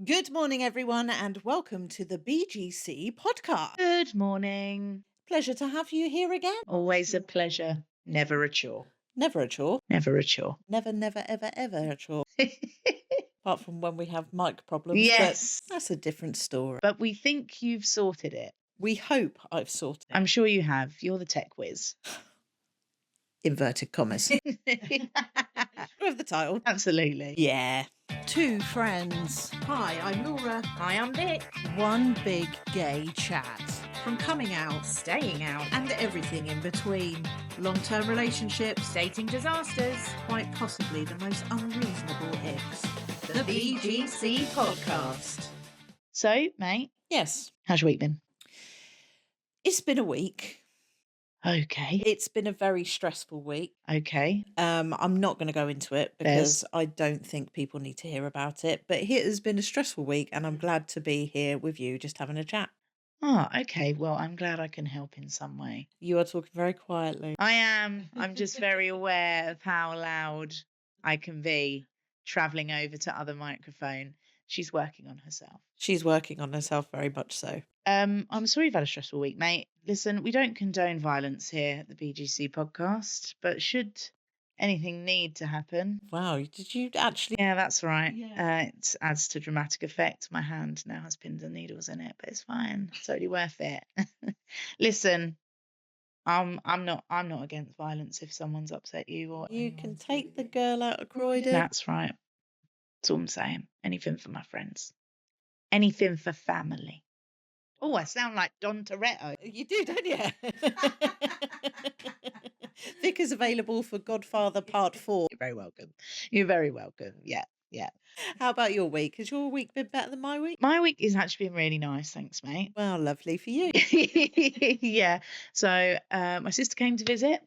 Good morning, everyone, and welcome to the BGC podcast. Good morning. Pleasure to have you here again. Always a pleasure. Never a chore. Never a chore. Never a chore. Never, never, ever, ever a chore. Apart from when we have mic problems, Yes. but that's a different story. But we think you've sorted it. We hope I've sorted it. I'm sure you have. You're the tech whiz. Inverted commas. With the title. Absolutely. Yeah. Two friends. Hi, I'm Laura. Hi, I'm Vic. One big gay chat. From coming out Staying out. and everything in between. Long-term relationships, Dating disasters. quite possibly the most unreasonable icks. The BGC podcast. So, mate, Yes. how's your week been? It's been a week. Okay. It's been a very stressful week. Okay. I'm not going to go into it Bez. because I don't think people need to hear about it. But it has been a stressful week, and I'm glad to be here with you, just having a chat. Oh, okay. Well, I'm glad I can help in some way. You are talking very quietly. I am. I'm just very aware of how loud I can be travelling over to other microphone. She's working on herself. She's working on herself very much so. I'm sorry you've had a stressful week, mate. Listen, we don't condone violence here at the BGC podcast, but should anything need to happen, Wow, did you actually? yeah, that's right. Yeah. It adds to dramatic effect. My hand now has pins and needles in it, but it's fine. It's totally worth it. Listen, I'm not against violence if someone's upset you or You anyone. can take the girl out of Croydon. That's right. That's all I'm saying. Anything for my friends. Anything for family. Oh, I sound like Don Toretto. You do, don't you? Vic is available for Godfather Part 4. You're very welcome. You're very welcome. Yeah, yeah. How about your week? Has your week been better than my week? My week has actually been really nice, thanks, mate. Well, lovely for you. Yeah. So my sister came to visit.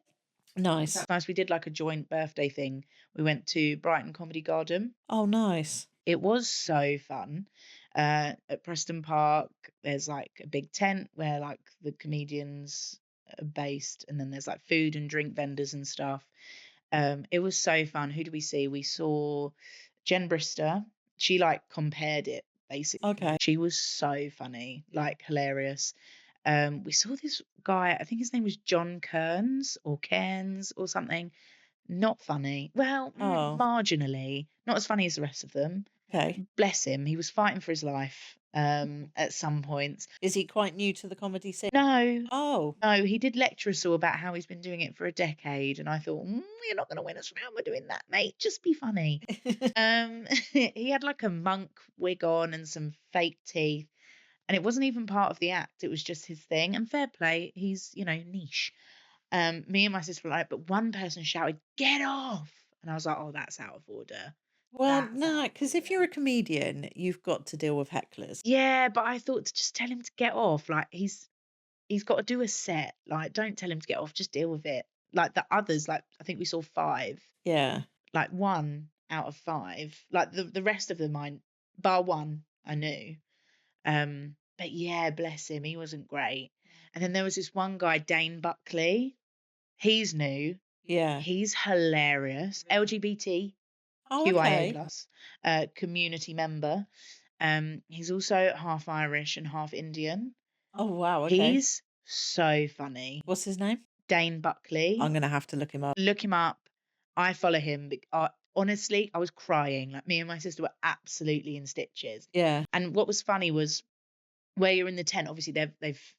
Nice. That's nice. We did like a joint birthday thing. We went to Brighton Comedy Garden. Oh, nice. It was so fun. At Preston Park, there's like a big tent where like the comedians are based, and then there's like food and drink vendors and stuff. It was so fun. Who do we see? We saw Jen Brister. She like compared it basically. Okay. She was so funny, like hilarious. We saw this guy, I think his name was John Kearns or Cairns or something. Not funny. Well, Oh. marginally. Not as funny as the rest of them. Okay. Bless him. He was fighting for his life at some points. Is he quite new to the comedy scene? No, Oh. no, he did lecture us all about how he's been doing it for a decade. And I thought, you're not going to win us round by doing that, mate. Just be funny. He had like a monk wig on and some fake teeth. And it wasn't even part of the act. It was just his thing. And fair play, he's, niche. Me and my sister were like, but one person shouted, "Get off!" And I was like, oh, that's out of order. Well, That's no, because if you're a comedian, you've got to deal with hecklers. Yeah, but I thought to just tell him to get off. Like he's got to do a set. Like, don't tell him to get off, just deal with it. Like the others, like I think we saw 5. Yeah. Like 1 out of 5. Like the rest of them bar 1, I knew. But yeah, bless him, he wasn't great. And then there was this one guy, Dane Buckley. He's new. Yeah. He's hilarious. LGBT Oh, QIA okay. plus community member. He's also half Irish and half Indian. Oh, wow. Okay. He's so funny. What's his name? Dane Buckley. I'm going to have to look him up. Look him up. I follow him. Honestly, I was crying. Like me and my sister were absolutely in stitches. Yeah. And what was funny was where you're in the tent. Obviously, they've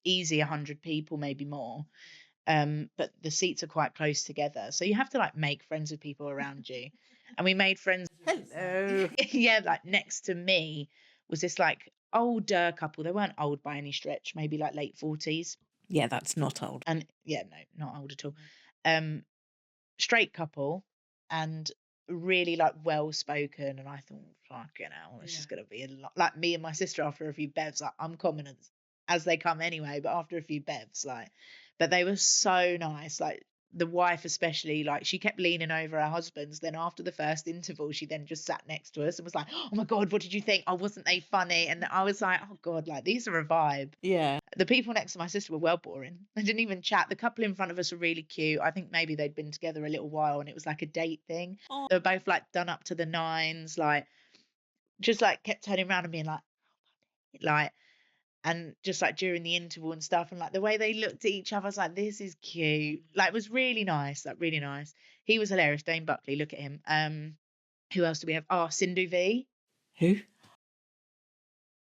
easy 100 people, maybe more. But the seats are quite close together, so you have to like make friends with people around you. And we made friends. Hello. Yeah, like next to me was this like older couple. They weren't old by any stretch, maybe like late 40s. Yeah, that's not old. And yeah, no, not old at all. Straight couple and really like well spoken. And I thought, fucking hell, it's just gonna be a lot. Like me and my sister after a few bevs, like I'm common as they come anyway, but after a few bevs, like, but they were so nice. Like the wife especially, like she kept leaning over her husband's. Then after the first interval, she then just sat next to us and was like, "Oh my god, what did you think? Oh, wasn't they funny?" And I was like, "Oh god, like these are a vibe." Yeah. The people next to my sister were well boring. They didn't even chat. The couple in front of us were really cute. I think maybe they'd been together a little while and it was like a date thing. Oh. They were both like done up to the nines, like just like kept turning around and being like, and just like during the interval and stuff, and like the way they looked at each other, I was like, this is cute. Like, it was really nice, like really nice. He was hilarious. Dane Buckley, look at him. Who else do we have? Oh, Sindhu V. Who?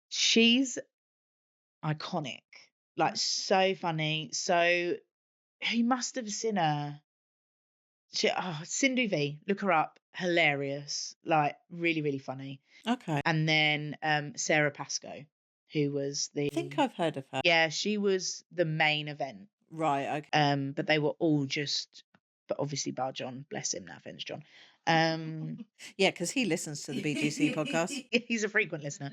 She's iconic, like so funny. So he must have seen her. Sindhu V, look her up, hilarious, like really, really funny. Okay. And then Sarah Pascoe, who was I think I've heard of her. yeah, she was the main event. Right, okay. But they were all just, but obviously bar John, bless him, no offense, John. Yeah, because he listens to the BGC podcast. He's a frequent listener.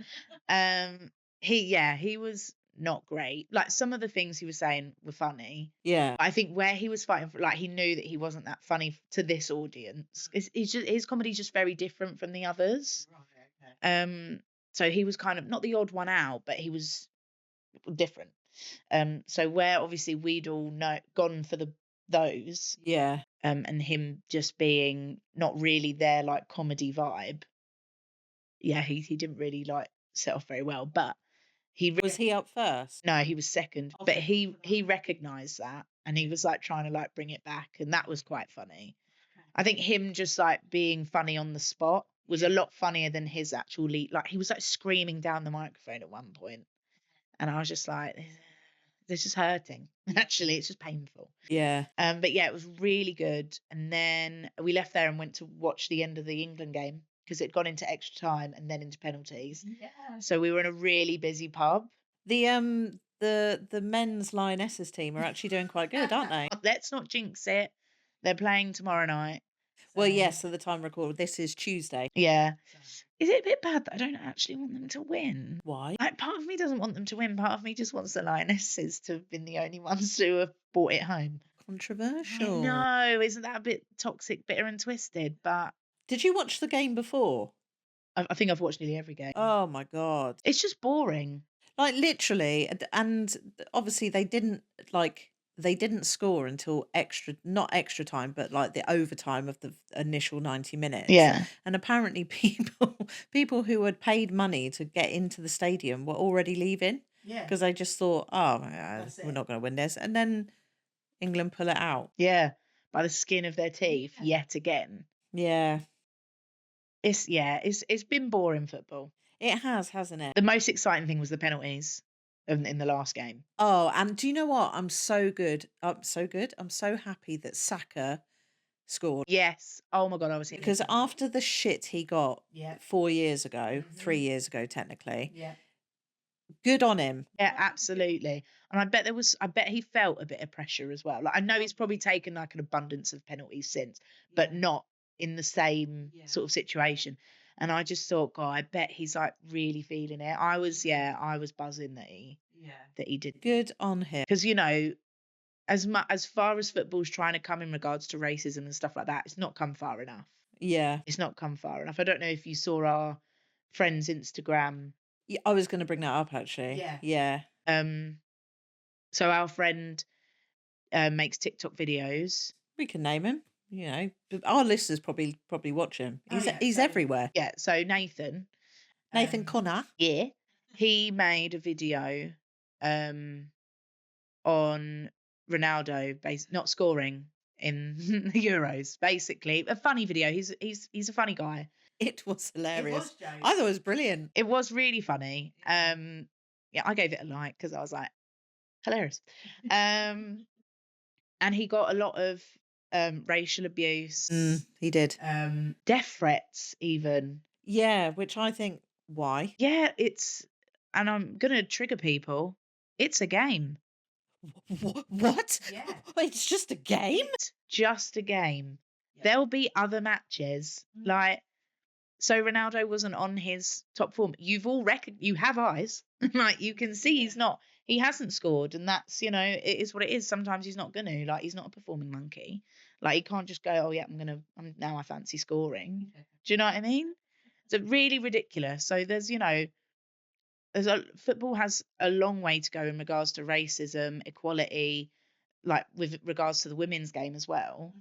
He was not great. Like, some of the things he was saying were funny. Yeah. I think where he was fighting for, like, he knew that he wasn't that funny to this audience. It's just, his comedy's just very different from the others. Right, okay. So he was kind of not the odd one out, but he was different. So where obviously we'd all gone for those, Yeah. and him just being not really their like comedy vibe. Yeah, he didn't really like set off very well, but Was he up first? no, he was second, Oh, but second. he recognized that, and he was like trying to like bring it back, and that was quite funny. I think him just like being funny on the spot was a lot funnier than his actual lead. Like, he was like screaming down the microphone at one point, and I was just like, this is hurting. Actually, it's just painful. Yeah. But yeah, it was really good. And then we left there and went to watch the end of the England game because it'd gone into extra time and then into penalties. Yeah. So we were in a really busy pub. The men's Lionesses team are actually doing quite good, aren't they? Let's not jinx it. They're playing tomorrow night. Well, yes, at the time recorded. This is Tuesday. Yeah. Is it a bit bad that I don't actually want them to win? Why? Like, part of me doesn't want them to win. Part of me just wants the Lionesses to have been the only ones to have brought it home. Controversial. No, isn't that a bit toxic, bitter, and twisted? But Did you watch the game before? I think I've watched nearly every game. Oh my God. It's just boring. Like, literally, and obviously they didn't score until not extra time, but like the overtime of the initial 90 minutes. Yeah. And apparently people who had paid money to get into the stadium were already leaving Yeah. because they just thought, oh, That's we're it. not going to win this. And then England pull it out. Yeah. By the skin of their teeth, Yeah. yet again. Yeah, It's been boring football. it has, hasn't it? The most exciting thing was the penalties in the last game. Oh, and do you know what? I'm so good. I'm so happy that Saka scored. Yes. Oh my God, I was hitting Because after the shit he got Yeah. 4 years ago, Mhm. 3 years ago, technically, Yeah. good on him. Yeah, absolutely. And I bet he felt a bit of pressure as well. Like, I know he's probably taken like an abundance of penalties since, but Yeah. not in the same Yeah. sort of situation. And I just thought, God, I bet he's like really feeling it. I was buzzing that he did. Good on him. Because, as far as football's trying to come in regards to racism and stuff like that, it's not come far enough. Yeah. It's not come far enough. I don't know if you saw our friend's Instagram. Yeah, I was going to bring that up actually. Yeah. Yeah. So our friend makes TikTok videos. We can name him. But our listeners probably watch him. Oh, yeah, He's totally. everywhere. Yeah, so Nathan. Nathan Connor. Yeah. He made a video on Ronaldo not scoring in the Euros, basically. A funny video. He's a funny guy. It was hilarious. was, Joe. I thought it was brilliant. It was really funny. Yeah, I gave it a like because I was like, hilarious. And he got a lot of racial abuse, He did. death threats even. Yeah, which I think, why? Yeah, and I'm gonna trigger people. It's a game. What? Yeah. It's just a game? It's just a game. Yeah. There'll be other matches. Mm. So Ronaldo wasn't on his top form. You have eyes. Like, you can see he hasn't scored, and that's, it is what it is. Sometimes he's not gonna, like, he's not a performing monkey. Like, he can't just go, oh yeah, now I fancy scoring. Okay. Do you know what I mean? It's really ridiculous. So football has a long way to go in regards to racism, equality, like with regards to the women's game as well.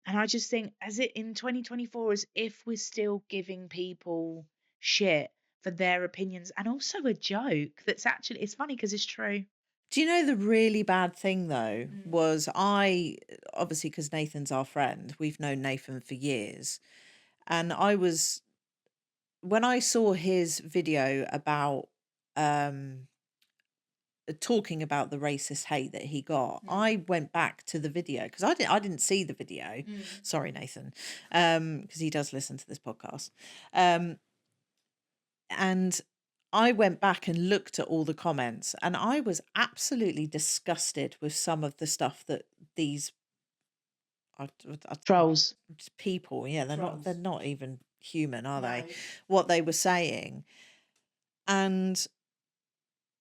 And I just think, as it in 2024, as if we're still giving people shit for their opinions and also a joke that's actually, it's funny because it's true. Do you know the really bad thing though was obviously because Nathan's our friend, we've known Nathan for years, and when I saw his video about um talking about the racist hate that he got, I went back to the video because I didn't see the video. Sorry, Nathan, because he does listen to this podcast. And I went back and looked at all the comments, and I was absolutely disgusted with some of the stuff that these Trolls. people, yeah, they're Trolls. not even human, are they? No. What they were saying. And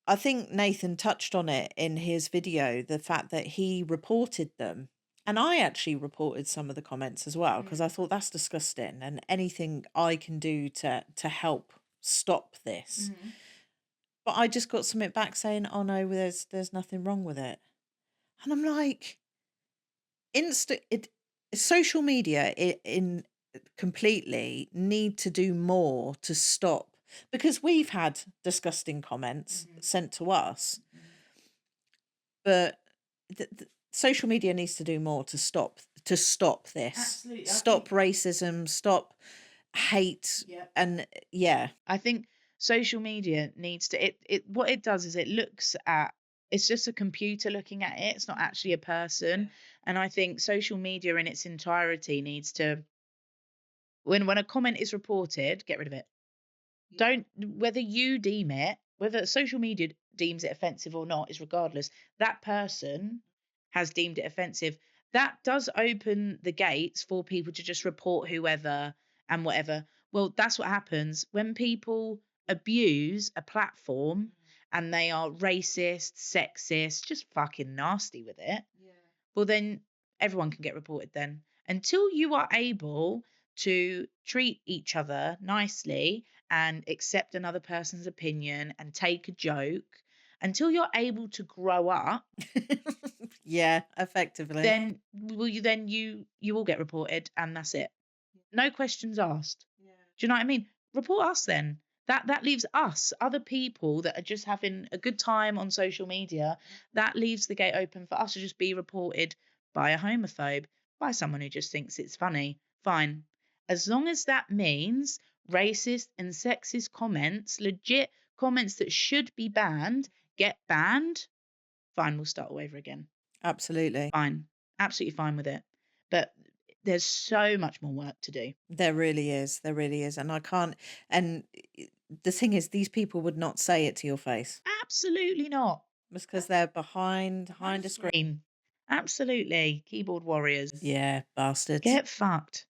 I think Nathan touched on it in his video, the fact that he reported them. And I actually reported some of the comments as well because I thought that's disgusting, and anything I can do to help stop this. But I just got something back saying, "Oh no, there's nothing wrong with it," and I'm like, social media in completely need to do more to stop, because we've had disgusting comments sent to us, but social media needs to do more to stop this. Absolutely, I Stop racism, stop hate, Yep. and yeah, I think social media needs to, it what it does is it looks at, it's just a computer looking at it. It's not actually a person. And I think social media in its entirety needs to, when a comment is reported, get rid of it. Don't, whether you deem it, whether social media deems it offensive or not, is regardless. That person has deemed it offensive. That does open the gates for people to just report whoever and whatever. Well, that's what happens when people abuse a platform and they are racist, sexist, just fucking nasty with it. Well, then everyone can get reported then. Until you are able to treat each other nicely and accept another person's opinion and take a joke, until you're able to grow up, yeah, effectively. then you will get reported, and that's it. No questions asked. Do you know what I mean? Report us then. That leaves us, other people that are just having a good time on social media, that leaves the gate open for us to just be reported by a homophobe, by someone who just thinks it's funny. Fine. As long as that means racist and sexist comments, legit comments that should be banned, get banned, fine, we'll start all over again. Absolutely. Fine. Absolutely fine with it. But there's so much more work to do. There really is. There really is. And I can't, and the thing is, these people would not say it to your face. Absolutely not. It's because they're behind a screen. Screen. Absolutely. Keyboard warriors. Yeah, bastards. Get fucked.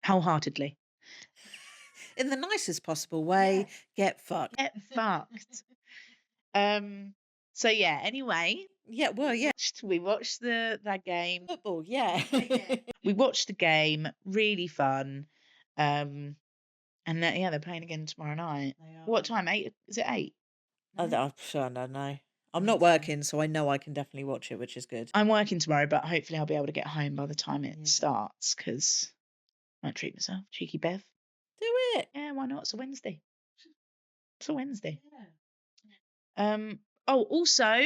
Wholeheartedly. In the nicest possible way, get fucked. Get fucked. So yeah, anyway. Yeah, well, yeah. We watched that game. Football, yeah. We watched the game, really fun. And yeah, they're playing again tomorrow night. What time? 8? Is it 8? I don't know. I'm not working, so I know I can definitely watch it, which is good. I'm working tomorrow, but hopefully I'll be able to get home by the time it starts, because I might treat myself. Cheeky Bev. Do it. Yeah, why not? It's a Wednesday. It's a Wednesday. Oh, also,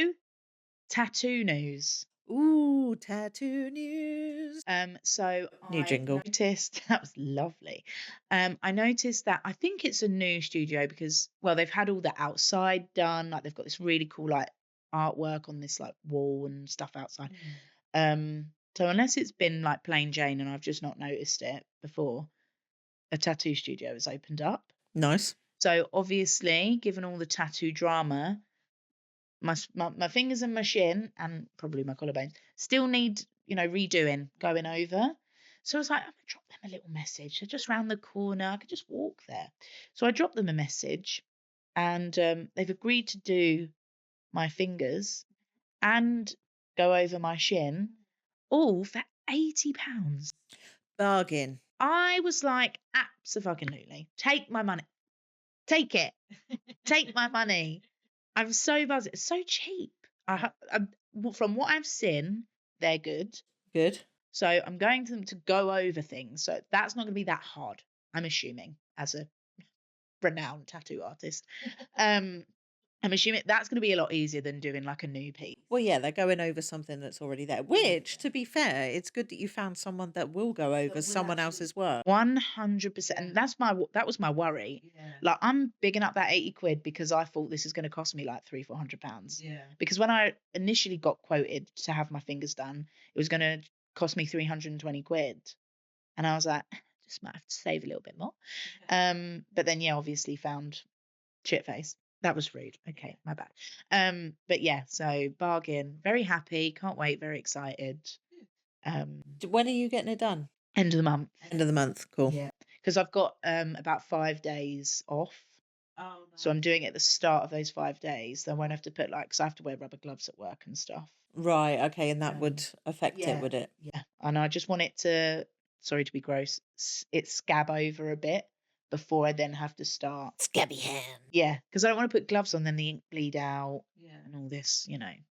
tattoo news. Ooh, tattoo news. So New jingle. Noticed that was lovely. I noticed that I think it's a new studio because, well, they've had all the outside done. Like they've got this really cool like artwork on this like wall and stuff outside. So unless it's been like plain Jane and I've just not noticed it before, a tattoo studio has opened up. Nice. So obviously, given all the tattoo drama, my fingers and my shin and probably my collarbones still need, redoing, going over. So I was like, I'm gonna drop them a little message. They're just round the corner. I could just walk there. So I dropped them a message, and they've agreed to do my fingers and go over my shin, all for £80. Bargain. I was like, absolutely, take my money, take it, take my money. I'm so buzzed. It's so cheap. From what I've seen, they're good. Good. So I'm going to them to go over things. So that's not going to be that hard, I'm assuming, as a renowned tattoo artist. Um, I'm assuming that's going to be a lot easier than doing like a new piece. Well, yeah, they're going over something that's already there, which, to be fair, it's good that you found someone that will go over will someone actually- else's work. 100%. And Yeah. that was my worry. Yeah. Like I'm bigging up that 80 quid because I thought this is going to cost me like £300-400. Yeah. Because when I initially got quoted to have my fingers done, it was going to cost me 320 quid. And I was like, just might have to save a little bit more. But then, yeah, obviously found shitface. That was rude. Okay, my bad. But yeah, so bargain. Very happy. Can't wait. Very excited. When are you getting it done? End of the month. End of the month. Cool. Yeah. Because I've got about 5 days off. Oh, So I'm doing it at the start of those 5 days. So I won't have to put because I have to wear rubber gloves at work and stuff. Right. Okay. And that would affect yeah. it, would it? Yeah. And I just want it to, sorry to be gross, it scab over a bit before I then have to start. Scabby hand. Yeah. Because I don't want to put gloves on, then the ink bleed out Yeah. and all this,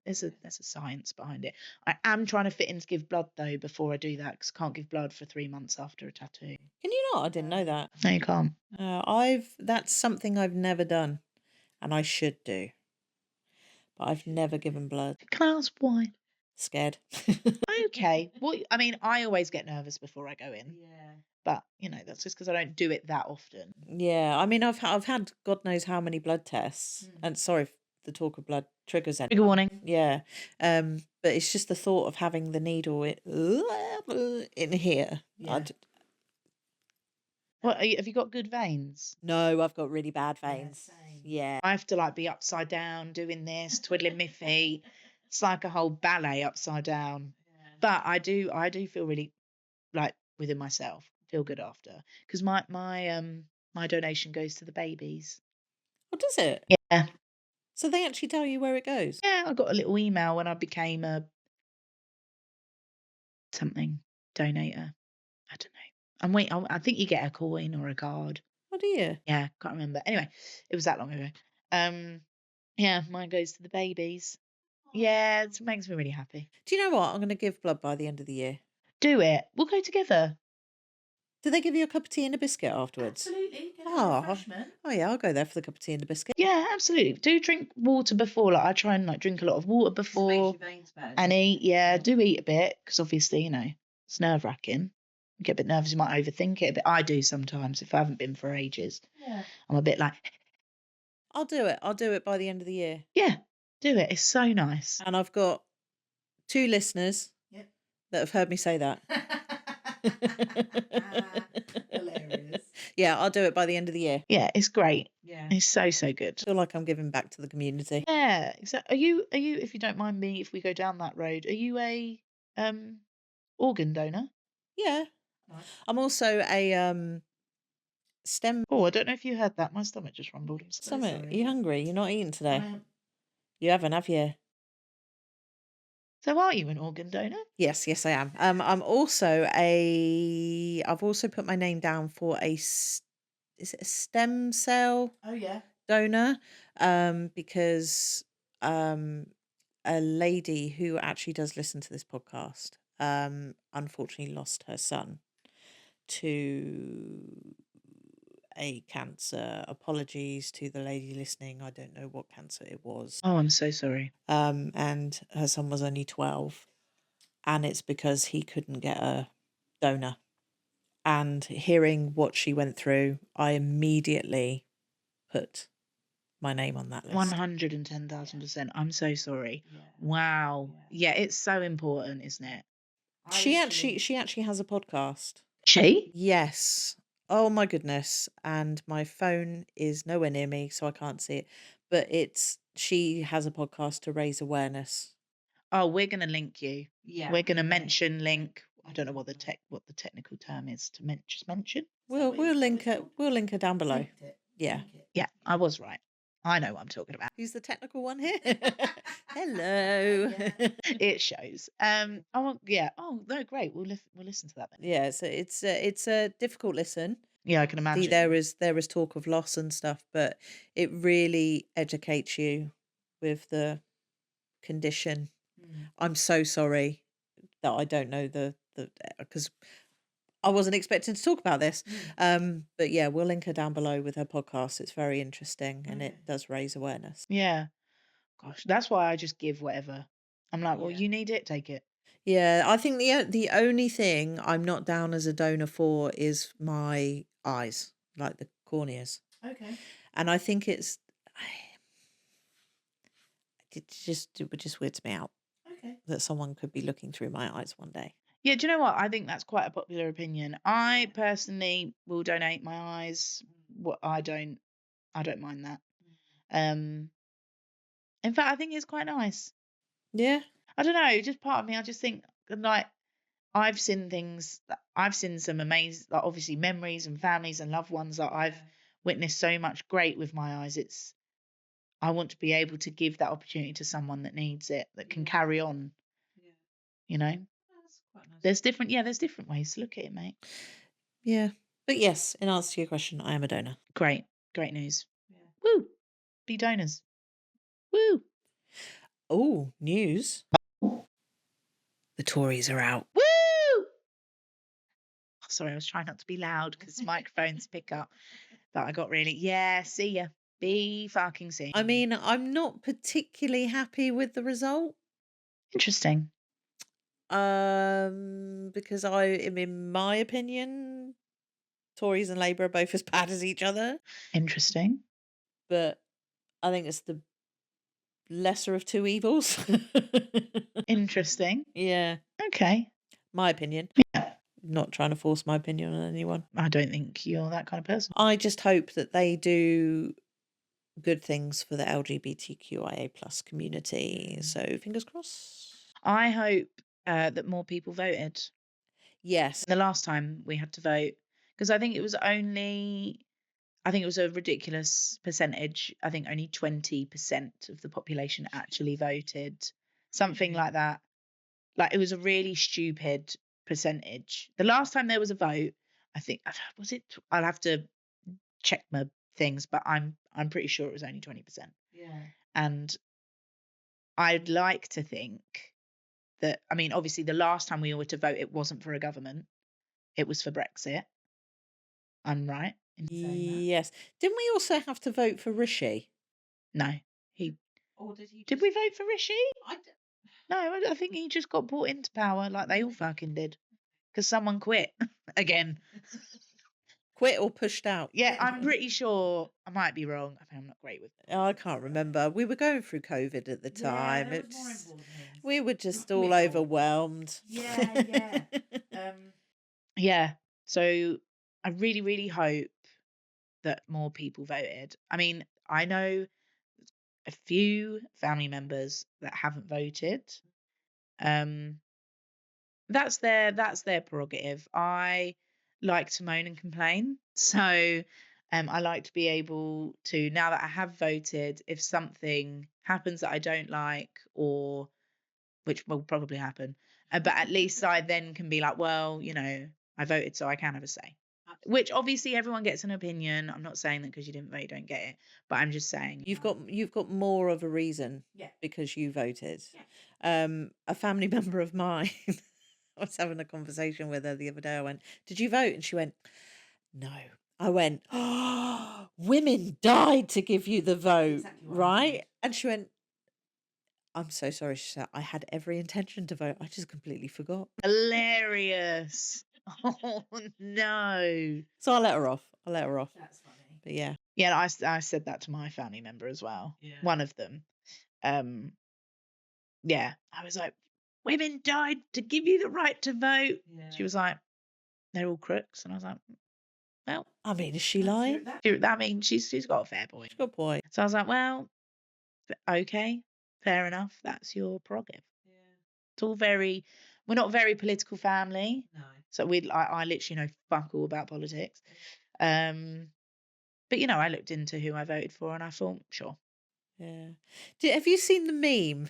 there's a science behind it. I am trying to fit in to give blood though before I do that because I can't give blood for 3 months after a tattoo. Can you not? I didn't know that. No, you can't. That's something I've never done, and I should do. But I've never given blood. Can I ask why? Scared. Okay. Well, I mean, I always get nervous before I go in, Yeah. but that's just because I don't do it that often. Yeah. I mean, I've had God knows how many blood tests, and sorry if the talk of blood triggers anyone. Trigger warning. Yeah. But it's just the thought of having the needle in here. Yeah. What have you got good veins? No, I've got really bad veins. same. Yeah. I have to be upside down doing this, twiddling my feet. It's like a whole ballet upside down. But I do feel really within myself, feel good after because my donation goes to the babies. What does it? Yeah. So they actually tell you where it goes? Yeah, I got a little email when I became a something donator. I don't know. I think you get a coin or a card. Oh, do you? Yeah, can't remember. Anyway, it was that long ago. Yeah, mine goes to the babies. Yeah, it makes me really happy. Do you know what? I'm going to give blood by the end of the year. Do it. We'll go together. Do they give you a cup of tea and a biscuit afterwards? Absolutely. Get Oh. a refreshment. Oh, yeah, I'll go there for the cup of tea and the biscuit. Yeah, absolutely. Do drink water before. I try and drink a lot of water Just before makes your veins better. and eat. Yeah, do eat a bit because obviously, it's nerve wracking. You get a bit nervous, you might overthink it a bit. I do sometimes if I haven't been for ages. Yeah. I'm a bit like, I'll do it. I'll do it by the end of the year. yeah, do it. It's so nice. And I've got 2 listeners Yep. that have heard me say that. Hilarious. Yeah, I'll do it by the end of the year. Yeah, it's great. Yeah. It's so, so good. I feel like I'm giving back to the community. Yeah, exactly. Are you, if you don't mind me, if we go down that road, are you a organ donor? Yeah. Nice. I'm also a STEM Oh, I don't know if you heard that. My stomach just rumbled. I'm so summit. sorry. Are you hungry? You're not eating today. I am- You haven't, have you? So are you an organ donor? Yes, I am. I'm also I've also put my name down for is it a stem cell Oh yeah. donor? Because a lady who actually does listen to this podcast, unfortunately lost her son to a cancer. Apologies to the lady listening. I don't know what cancer it was. Oh, I'm so sorry. And her son was only 12, and it's because he couldn't get a donor. And hearing what she went through, I immediately put my name on that list. 110,000%. I'm so sorry. Yeah. Wow. Yeah, it's so important, isn't it? She actually has a podcast. She? Yes. Oh my goodness. And my phone is nowhere near me, so I can't see it. But she has a podcast to raise awareness. Oh, we're gonna link you. Yeah. We're gonna mention link. I don't know what the technical term is to just mention. We'll link her. We'll link her down below. Linked it. Yeah. Link it. Yeah, I was right. I know what I'm talking about. Who's the technical one here? Hello. Yeah. It shows. Oh yeah. Oh no, great. We'll listen to that then. Yeah, so it's a difficult listen. Yeah, I can imagine. There is talk of loss and stuff, but it really educates you with the condition. Mm. I'm so sorry that I don't know the because I wasn't expecting to talk about this. But yeah, we'll link her down below with her podcast. It's very interesting and it does raise awareness. Yeah. Gosh, that's why I just give whatever. I'm like, well, Yeah. you need it, take it. Yeah, I think the only thing I'm not down as a donor for is my eyes, like the corneas. Okay. And I think it just weirds me out Okay. that someone could be looking through my eyes one day. Yeah, do you know what? I think that's quite a popular opinion. I personally will donate my eyes. What I don't mind that. In fact, I think it's quite nice. Yeah. I don't know, just part of me, I just think like I've seen some amazing, like obviously memories and families and loved ones that I've witnessed so much great with my eyes. I want to be able to give that opportunity to someone that needs it, that can carry on. Yeah. You know, That's quite nice. there's different ways to look at it, mate. Yeah. But yes, in answer to your question, I am a donor. Great news. Yeah. Woo, be donors. Woo, Oh, news. The Tories are out. woo. Oh, sorry, I was trying not to be loud because microphones pick up, but I got really see ya. Be fucking see. I mean, I'm not particularly happy with the result. Interesting. Because in my opinion, Tories and Labour are both as bad as each other. Interesting. But I think it's the lesser of two evils. Interesting. Yeah, Okay. my opinion. Yeah. Not trying to force my opinion on anyone. I don't think you're that kind of person. I just hope that they do good things for the LGBTQIA plus community. So fingers crossed. I hope that more people voted. Yes. The last time we had to vote, because I think it was a ridiculous percentage. I think only 20% of the population actually voted. Something like that. Like it was a really stupid percentage. The last time there was a vote, I think was it. I'll have to check my things, but I'm pretty sure it was only 20%. Yeah. And I'd like to think that, I mean, obviously the last time we were to vote, it wasn't for a government, it was for Brexit. I'm right in saying that? Yes. Didn't we also have to vote for Rishi? No, Or did he? did we vote for Rishi? I d- No, I think he just got brought into power like they all fucking did, because someone quit again. Quit or pushed out? Yeah, I'm pretty sure. I might be wrong. I think I'm not great with. I can't remember. We were going through COVID at the time. there was more It's important things. we were just We all thought. overwhelmed. Yeah. Yeah, so I really, really hope that more people voted. I mean, I know a few family members that haven't voted. That's their prerogative. I like to moan and complain, so I like to be able to, now that I have voted, if something happens that I don't like, or which will probably happen, but at least I then can be like, well, I voted, so I can have a say. Which obviously everyone gets an opinion. I'm not saying that because you didn't vote, you don't get it, but I'm just saying You've got more of a reason Yeah. because you voted. Yeah. A family member of mine, I was having a conversation with her the other day. I went, "Did you vote?" And she went, "No." I went, "Oh, women died to give you the vote, Exactly what I right?" said. And she went, "I'm so sorry." She said, "I had every intention to vote. I just completely forgot." hilarious. Oh no. So I let her off. That's funny. But yeah. Yeah, I said that to my family member as well. Yeah. One of them. Yeah, I was like, women died to give you the right to vote. Yeah. She was like, they're all crooks, and I was like, well, I mean, is she That's lying? that- I mean, she's got a fair point. She's got a point. So I was like, well, okay, fair enough. That's your prerogative. Yeah. It's all we're not a very political family, No. so I literally know fuck all about politics. But I looked into who I voted for, and I thought, sure. Yeah. Have you seen the meme?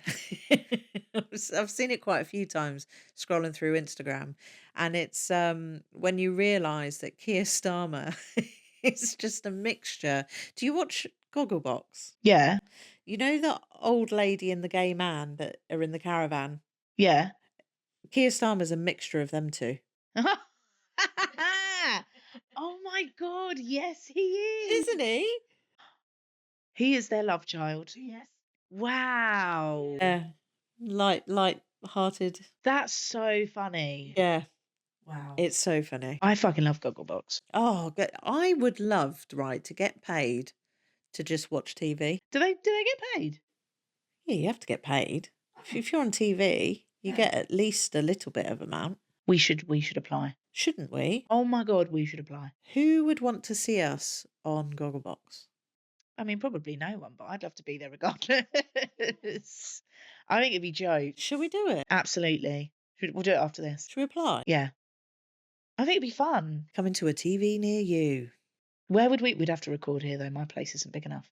I've seen it quite a few times scrolling through Instagram, and it's when you realise that Keir Starmer is just a mixture. Do you watch Gogglebox? Yeah, You know the old lady and the gay man that are in the caravan? yeah. Keir Starmer's a mixture of them two. Oh my God, yes, he is. Isn't he? He is their love child. Yes. Wow. Yeah. Light-hearted. That's so funny. Yeah. Wow. It's so funny. I fucking love Gogglebox. Oh, I would love, right, to get paid to just watch TV. Do they get paid? Yeah, you have to get paid. If you're on TV, you Yeah. get at least a little bit of amount, We should apply. shouldn't we? Oh my God, we should apply. Who would want to see us on Gogglebox? I mean, probably no one, but I'd love to be there regardless. I think it'd be jokes. Shall we do it? Absolutely. We'll do it after this. Shall we apply? Yeah. I think it'd be fun. Coming to a TV near you. Where would we'd have to record here though? My place isn't big enough.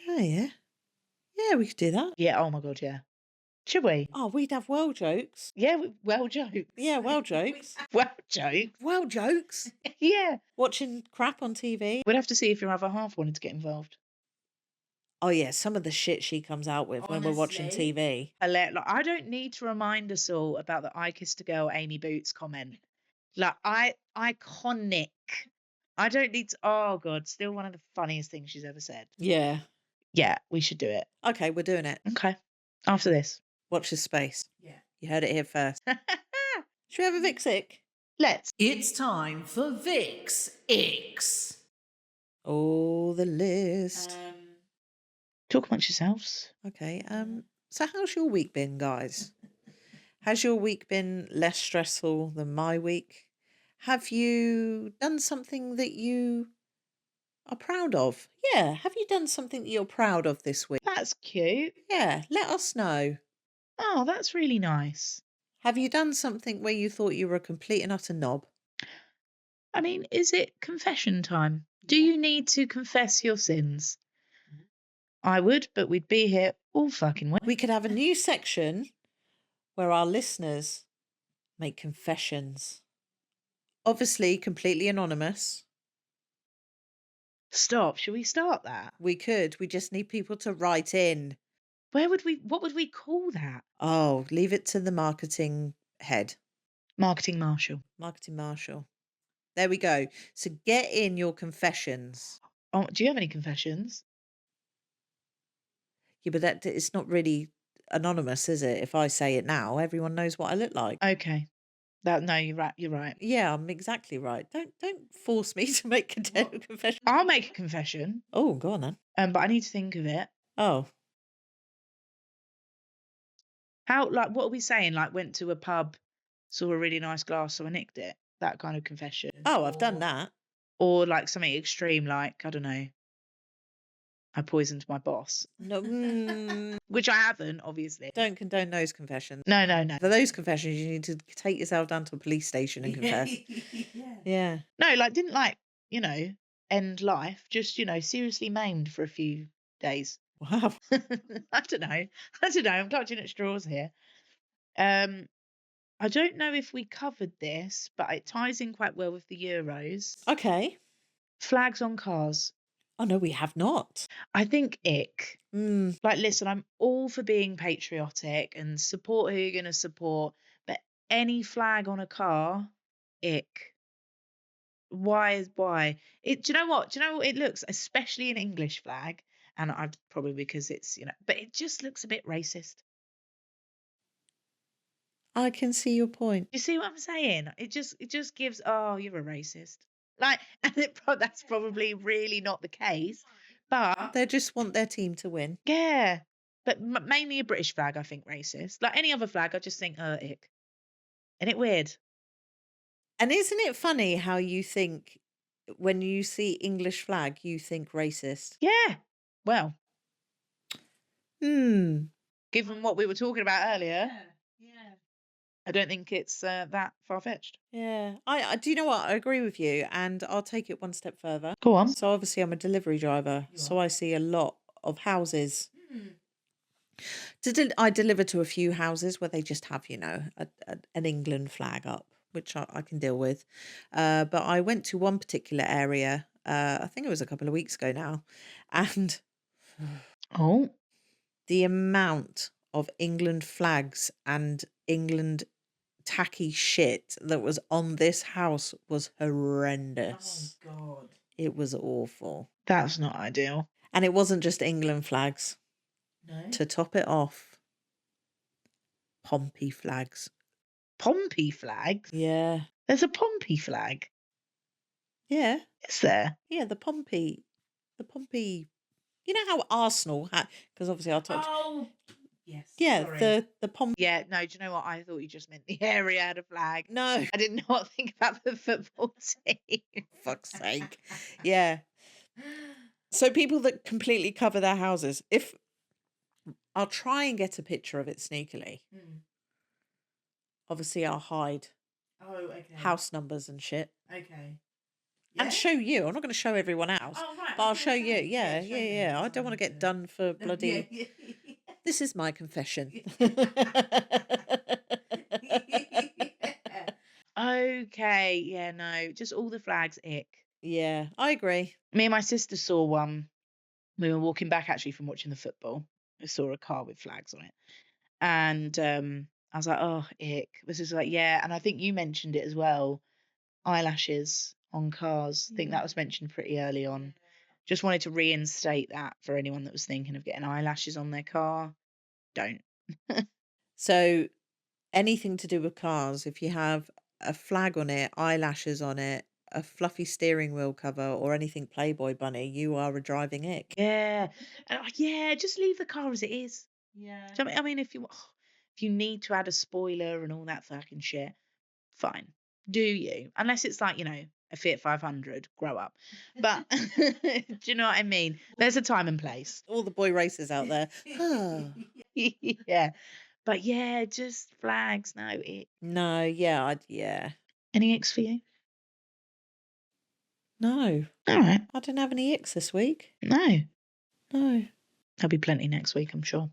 Oh, yeah. Yeah, we could do that. Yeah, oh my God, yeah. Should we? Oh, we'd have well jokes. Yeah, well jokes. Yeah, well jokes. Well jokes. Well jokes. Yeah. Watching crap on TV. We'd have to see if your other half wanted to get involved. Oh, yeah, some of the shit she comes out with when we're watching Honestly. TV. Like, I don't need to remind us all about the I kissed a girl Amy Boots comment. Like, iconic. I don't need to. Oh God, still one of the funniest things she's ever said. Yeah. Yeah, we should do it. Okay, we're doing it. Okay. After this. Watch this space. Yeah. You heard it here first. Should we have a Vixic? Let's. It's time for Vix X. Oh, the list. Talk amongst yourselves. Okay. So how's your week been, guys? Has your week been less stressful than my week? Have you done something that you are proud of? Yeah. Have you done something that you're proud of this week? That's cute. Yeah. Let us know. Oh, that's really nice. Have you done something where you thought you were a complete and utter knob? I mean, is it confession time? Do you need to confess your sins? I would, but we'd be here all fucking week. We could have a new section where our listeners make confessions. Obviously, completely anonymous. Stop. Should we start that? We could. We just need people to write in. What would we call that? Oh, leave it to the marketing head, Marketing Marshal. marketing marshal. There we go. So get in your confessions. Oh, do you have any confessions? Yeah, but it's not really anonymous, is it? If I say it now, everyone knows what I look like. Okay. No, you're right. You're right. Yeah, I'm exactly right. Don't force me to make a confession. I'll make a confession. Oh, go on then. But I need to think of it. Oh, What are we saying? Like, went to a pub, saw a really nice glass, so I nicked it. That kind of confession. oh, I've done that. Or like something extreme, like, I don't know, I poisoned my boss. No, Which I haven't, obviously. don't condone those confessions. No. For those confessions, you need to take yourself down to a police station and confess. Yeah. Yeah. No, like, didn't like, end life. Just, seriously maimed for a few days. Wow. I don't know. I'm clutching at straws here. I don't know if we covered this, but it ties in quite well with the Euros. Okay. Flags on cars. Oh, no, we have not. I think ick. Mm, Like, listen, I'm all for being patriotic and support who you're going to support, but any flag on a car, ick. Why? Do you know what? It looks, especially an English flag, and I probably because it's, but it just looks a bit racist. I can see your point. You see what I'm saying? It just gives, oh, you're a racist. Like, and that's probably really not the case, but They just want their team to win. yeah. But mainly a British flag, I think, racist. Like any other flag, I just think, ick. Isn't it weird? And isn't it funny how you think when you see English flag, you think racist? Yeah. Well, Hmm. given what we were talking about earlier, Yeah. I don't think it's that far-fetched. Yeah. I do you know what? I agree with you, and I'll take it one step further. Go on. So obviously I'm a delivery driver, You so I see a lot of houses. Hmm. I deliver to a few houses where they just have, an England flag up, which I can deal with. But I went to one particular area, I think it was a couple of weeks ago now, and Oh, the amount of England flags and England tacky shit that was on this house was horrendous. God. It was awful. That's not ideal. And it wasn't just England flags. No. To top it off, Pompey flags. Pompey flags? Yeah. There's a Pompey flag. Yeah. Is there? Yeah, the Pompey. You know how Arsenal had, because obviously I talked. Oh, yes. Yeah, Sorry. the Pompey. Yeah, no, do you know what? I thought you just meant the area had a flag. No, I did not think about the football team. fuck's sake. Yeah. So people that completely cover their houses, if I'll try and get a picture of it sneakily. Hmm. Obviously, I'll hide Oh, okay. house numbers and shit Okay. and show you. I'm not going to show everyone else, Oh, right. but I I'll was show gonna you. say, Yeah, show yeah, me. yeah. I That's don't want to what get done for No, bloody. yeah. This is my confession. Okay, yeah, no, just all the flags, ick. Yeah, I agree. Me and my sister saw one. We were walking back actually from watching the football. We saw a car with flags on it. And I was like, oh, ick. This is like, yeah. And I think you mentioned it as well. Eyelashes on cars. I think that was mentioned pretty early on. Just wanted to reinstate that for anyone that was thinking of getting eyelashes on their car. Don't. So anything to do with cars, if you have a flag on it, eyelashes on it, a fluffy steering wheel cover, or anything Playboy bunny, you are a driving ick. Yeah. Yeah, just leave the car as it is. Yeah. Do you know what I mean? If you need to add a spoiler and all that fucking shit, fine. Do you? Unless it's like, a Fiat 500, grow up. But do you know what I mean? There's a time and place. All the boy racers out there. Yeah. But yeah, just flags. No, No, yeah, yeah. any icks for you? No, All right. I didn't have any icks this week. No. No. There'll be plenty next week, I'm sure.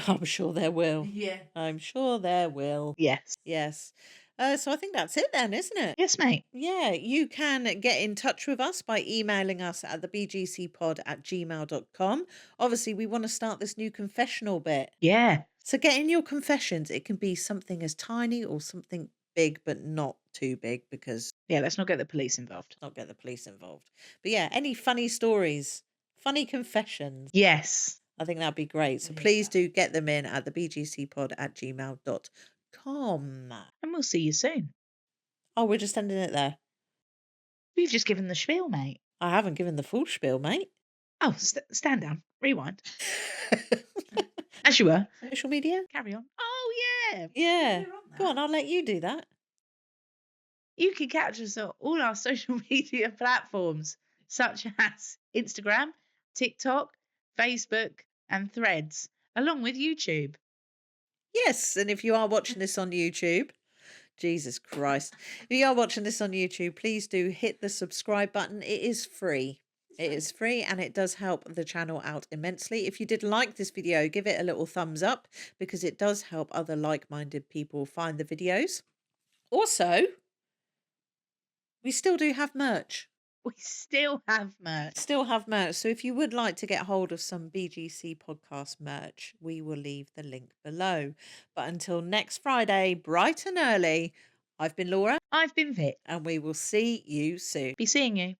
I'm sure there will. Yeah. I'm sure there will. Yes. Yes. So I think that's it then, isn't it? Yes, mate. Yeah, you can get in touch with us by emailing us at thebgcpod@gmail.com. Obviously, we want to start this new confessional bit. Yeah. So get in your confessions. It can be something as tiny or something big, but not too big because Yeah, let's not get the police involved. not get the police involved. But yeah, any funny stories, funny confessions. Yes. I think that'd be great. So I hear please that. do get them in at thebgcpod@gmail.com. And we'll see you soon. Oh, we're just ending it there. We've just given the spiel, mate. I haven't given the full spiel, mate. Oh, stand down. Rewind. As you were. Social media? Carry on. Oh, yeah. Yeah. We're on Go on, that. I'll let you do that. You can catch us on all our social media platforms, such as Instagram, TikTok, Facebook, and Threads, along with YouTube. Yes, and if you are watching this on YouTube, Jesus Christ. If you are watching this on YouTube, please do hit the subscribe button. It is free. It is free and it does help the channel out immensely. If you did like this video, give it a little thumbs up because it does help other like-minded people find the videos. Also, we still do have merch. We still have merch. Still have merch. So if you would like to get hold of some BGC podcast merch, we will leave the link below. But until next Friday, bright and early, I've been Laura I've been Vic. and we will see you soon. Be seeing you.